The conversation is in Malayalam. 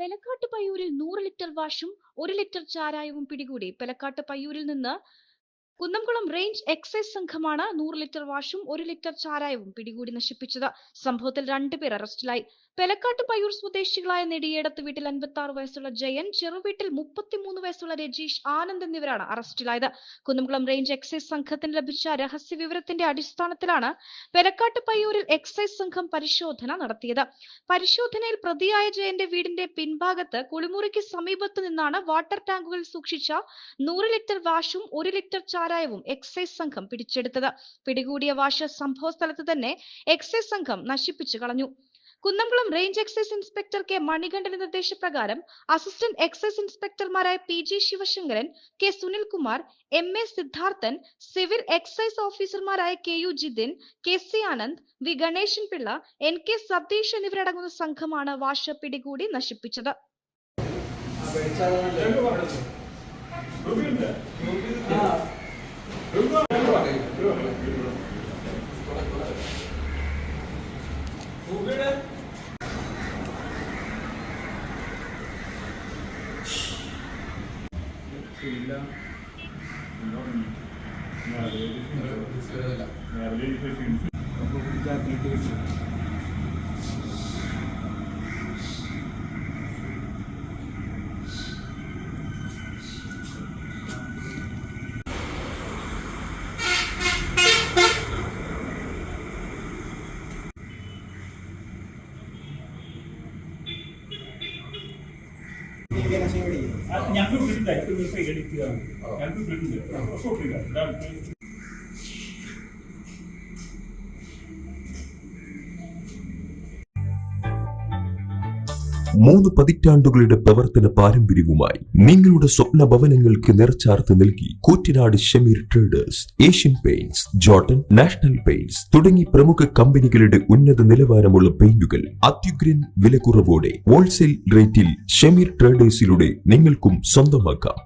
പെലക്കാട്ട് പയ്യൂരിൽ 100 ലിറ്റർ വാഷും 1 ലിറ്റർ ചാരായവും പിടികൂടി. പെലക്കാട്ട് പയ്യൂരിൽ നിന്ന് കുന്നംകുളം റേഞ്ച് എക്സൈസ് സംഘമാണ് 100 ലിറ്റർ വാഷും 1 ലിറ്റർ ചാരായവും പിടികൂടി നശിപ്പിച്ചത്. സംഭവത്തിൽ 2 പേർ അറസ്റ്റിലായി. പെലക്കാട്ട് പയ്യൂർ സ്വദേശികളായ നെടിയേടത്ത് വീട്ടിൽ 56 വയസ്സുള്ള ജയൻ, ചെറുവീട്ടിൽ 33 വയസ്സുള്ള രജീഷ്, ആനന്ദ് എന്നിവരാണ് അറസ്റ്റിലായത്. കുന്നംകുളം റേഞ്ച് എക്സൈസ് സംഘത്തിന് ലഭിച്ച രഹസ്യ വിവരത്തിന്റെ അടിസ്ഥാനത്തിലാണ് പെലക്കാട്ട് പയ്യൂരിൽ എക്സൈസ് സംഘം പരിശോധന നടത്തിയത്. പരിശോധനയിൽ പ്രതിയായ ജയന്റെ വീടിന്റെ പിൻഭാഗത്ത് കുളിമുറിക്ക് സമീപത്ത് നിന്നാണ് വാട്ടർ ടാങ്കുകളിൽ സൂക്ഷിച്ച 100 ലിറ്റർ വാഷും 1 ലിറ്റർ ചാരായവും എക്സൈസ് സംഘം പിടിച്ചെടുത്തത്. പിടികൂടിയ വാഷ് സംഭവ സ്ഥലത്ത് തന്നെ എക്സൈസ് സംഘം നശിപ്പിച്ചു കളഞ്ഞു. Kunnamkulam range excise inspector K മണികണ്ഠന്റെ നിർദ്ദേശപ്രകാരം അസിസ്റ്റന്റ് എക്സൈസ് ഇൻസ്പെക്ടർമാരായ PG Sivasankaran, K Sunilkumar, MA Siddharthan, civil excise ഓഫീസർമാരായ KU Jithin, KC Anand, V Ganesan Pillai, NK Satheesh എന്നിവരടങ്ങുന്ന സംഘമാണ് വാഷ് പിടികൂടി നശിപ്പിച്ചത്. ഞങ്ങൾക്ക് വീട്ടിൽ 3 പതിറ്റാണ്ടുകളുടെ പ്രവർത്തന പാരമ്പര്യവുമായി നിങ്ങളുടെ സ്വപ്ന ഭവനങ്ങൾക്ക് നിറച്ചാർത്ത് നൽകി Koottanad Shameer traders, Asian paints, Jordan, national paints തുടങ്ങി പ്രമുഖ കമ്പനികളുടെ ഉന്നത നിലവാരമുള്ള പെയിന്റുകൾ അത്യുഗ്രൻ വിലക്കുറവോടെ ഹോൾസെയിൽ റേറ്റിൽ ഷമീർ ട്രേഡേഴ്സിലൂടെ നിങ്ങൾക്കും സ്വന്തമാക്കാം.